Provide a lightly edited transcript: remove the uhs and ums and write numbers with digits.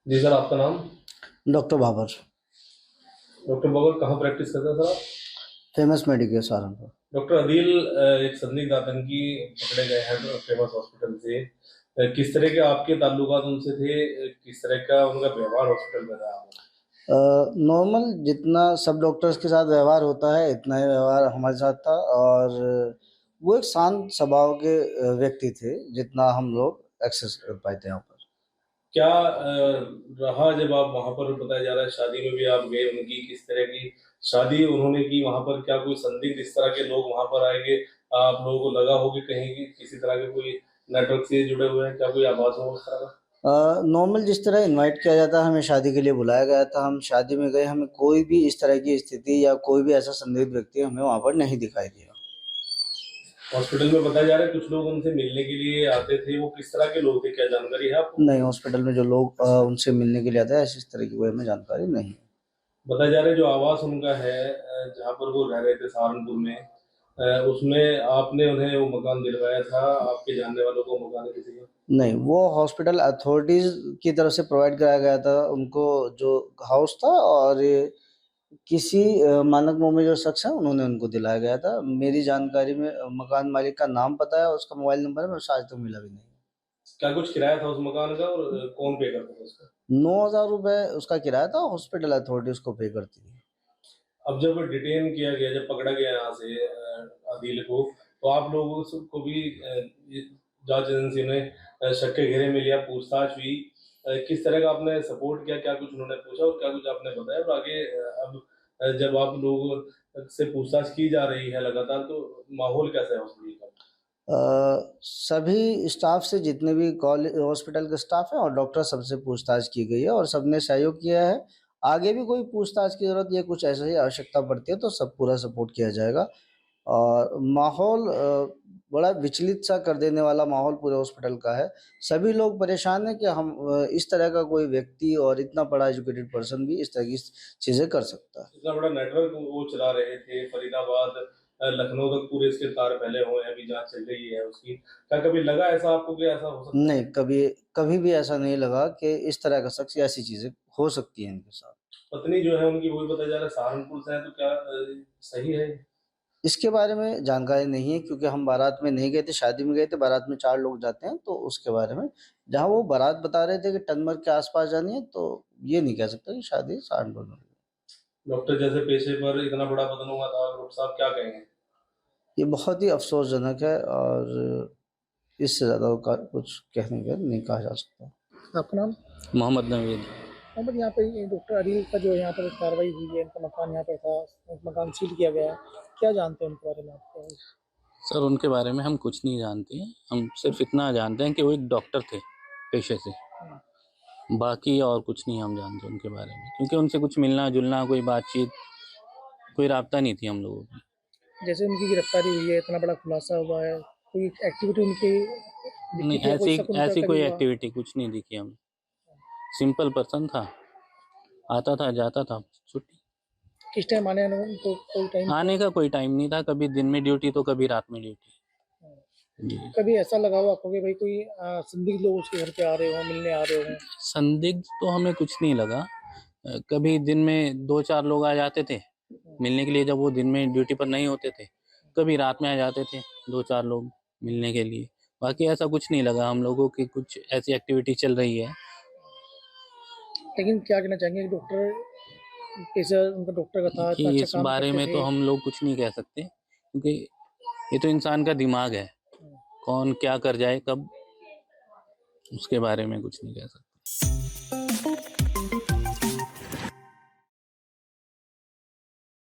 जी sir, आपका नाम? Doctor Babar. Doctor bubble कहाँ प्रैक्टिस करते हैं सर आप? Famous Medicare Saharanpur. Doctor Adeel, एक संदिग्ध आतंकी पकड़े गए हैं फेमस हॉस्पिटल से। किस तरह के आपके ताल्लुकात उनसे थे? किस तरह का उनका व्यवहार हॉस्पिटल में रहा? नॉर्मल जितना सब डॉक्टर्स के साथ व्यवहार होता है इतना ही व्यवहार हमारे साथ था। और वो एक शांत स्वभाव के व्यक्ति थे जितना हम लोग एक्सेस कर पाए थे यहाँ पर। क्या रहा जब आप वहां पर, बताया जा रहा है शादी में भी आप गए उनकी, किस तरह की शादी उन्होंने की वहां पर? क्या कोई संदिग्ध इस तरह के लोग वहां पर आएंगे? आप लोगों को लगा हो कि कहीं की किसी तरह के कोई नेटवर्क से जुड़े हुए हैं? क्या कोई आभास हो उस तरह का? नॉर्मल जिस तरह इनवाइट किया जाता है, हमें शादी के लिए बुलाया गया था, हम शादी में गए, हमें कोई भी इस तरह की स्थिति या कोई भी ऐसा संदिग्ध व्यक्ति हमें वहाँ पर नहीं दिखाई दिया। हॉस्पिटल में बताया जा रहा है कुछ लोग उनसे मिलने के लिए आते थे, वो किस तरह के लोग थे, क्या जानकारी है आपको? नहीं, हॉस्पिटल में जो लोग उनसे मिलने के लिए आते हैं ऐसी इस तरह की कोई हमें जानकारी नहीं है। बताया जा रहा है जो आवास उनका है, जहाँ पर वो रह रहे थे सहारनपुर में, उसमें आपने उन्हें वो मकान दिलवाया था? आपके जानने वालों को मकान किसी का? नहीं, वो हॉस्पिटल अथॉरिटीज की तरफ से प्रोवाइड कराया गया था उनको जो हाउस था। और ये किसी मानक मोह में जो शख्स है उन्होंने उनको दिलाया गया था। मेरी जानकारी में मकान मालिक का नाम पता है, उसका मोबाइल नंबर है, मैं आज तक मिला भी नहीं। क्या कुछ किराया था उस मकान का, और कौन पे करता था उसका? 9,000 रुपए उसका किराया था, हॉस्पिटल अथॉरिटी उसको पे करती थी। अब जब डिटेन किया गया, जब पकड़ा गया यहाँ से आदिल को, तो आप लोगों को भी ये जांच एजेंसी ने शक के घेरे में लिया, पूछताछ हुई। किस तरह का आपने सपोर्ट किया? क्या कुछ उन्होंने पूछा और क्या कुछ आपने बताया? और आगे अब जब आप लोगों से पूछताछ की जा रही है लगातार, तो माहौल कैसा है हॉस्पिटल का? सभी स्टाफ से, जितने भी कॉलेज हॉस्पिटल के स्टाफ हैं और डॉक्टर, सबसे पूछताछ की गई है और सबने सहयोग किया है। आगे भी कोई पूछताछ की ज़रूरत या कुछ ऐसा ही आवश्यकता पड़ती है तो सब पूरा सपोर्ट किया जाएगा। और माहौल बड़ा विचलित सा कर देने वाला माहौल पूरे हॉस्पिटल का है। सभी लोग परेशान हैं कि हम इस तरह का कोई व्यक्ति और इतना बड़ा एजुकेटेड पर्सन भी इस तरह की चीज़ें कर सकता है। इतना बड़ा नेटवर्क वो चला रहे थे, फरीदाबाद लखनऊ तक पूरे इसके तार फैले हुए हैं, अभी जांच चल रही है उसकी। क्या कभी लगा ऐसा आपको कि ऐसा हो सकता है? नहीं, कभी कभी भी ऐसा नहीं लगा कि इस तरह का शख्स या ऐसी चीज़ें हो सकती हैं इनके साथ। पत्नी जो है उनकी, वही बताया जा रहा है सहारनपुर से है, तो क्या सही है? इसके बारे में जानकारी नहीं है क्योंकि हम बारात में नहीं गए थे, शादी में गए थे। बारात में 4 लोग जाते हैं तो उसके बारे में, जहाँ वो बारात बता रहे थे कि टनमर्ग के आस-पास जानी है, तो ये नहीं कह सकता कि शादी सहारनपुर में हुई। डॉक्टर जैसे पेशे पर इतना बड़ा बदन हुआ था, डॉक्टर साहब क्या कहेंगे? ये बहुत ही अफ़सोसजनक है और इससे ज़्यादा का कुछ कहने का नहीं कहा जा सकता। आपका नाम? मोहम्मद नवीद। मोहम्मद, यहाँ पे ये डॉक्टर अदील का जो यहाँ पर कार्रवाई हुई है, इनका मकान यहाँ पर था, मकान सील किया गया है, क्या जानते हैं उनके बारे में आप? सर उनके बारे में हम कुछ नहीं जानते हैं, हम सिर्फ इतना जानते हैं कि वो एक डॉक्टर थे पेशे से। बाकी और कुछ नहीं हम जानते उनके बारे में, क्योंकि उनसे कुछ मिलना जुलना, कोई बातचीत, कोई राब्ता नहीं थी हम लोगों की। जैसे उनकी गिरफ्तारी हुई है, इतना बड़ा खुलासा हुआ है, कोई एक्टिविटी उनकी नहीं, दिखी थी या कोई शक उनका ऐसी कभी कोई हुआ? एक्टिविटी कुछ नहीं दिखी हमें। सिंपल पर्सन था, आता था जाता था, छुट्टी। किस टाइम आने आने में तो कोई टाइम? आने का कोई टाइम नहीं था, कभी दिन में ड्यूटी तो कभी रात में ड्यूटी। जी। कभी ऐसा लगा हो आपको कि भाई कोई संदिग्ध लोग उसके घर पे आ रहे हो, मिलने आ रहे हो? संदिग्ध तो हमें कुछ नहीं लगा। कभी दिन में 2-4 लोग आ जाते थे मिलने के लिए, जब वो दिन में ड्यूटी पर नहीं होते थे। कभी रात में आ जाते थे 2-4 लोग मिलने के लिए। बाकी ऐसा कुछ नहीं लगा हम लोगों की कुछ ऐसी एक्टिविटी चल रही है। लेकिन क्या कहना चाहेंगे, डॉक्टर पेशा उनका डॉक्टर का था, कि इतना अच्छा इस काम बारे करते में तो थे। हम लोग कुछ नहीं कह सकते, क्योंकि ये तो इंसान का दिमाग है, कौन क्या कर जाए कब, उसके बारे में कुछ नहीं कह सकते।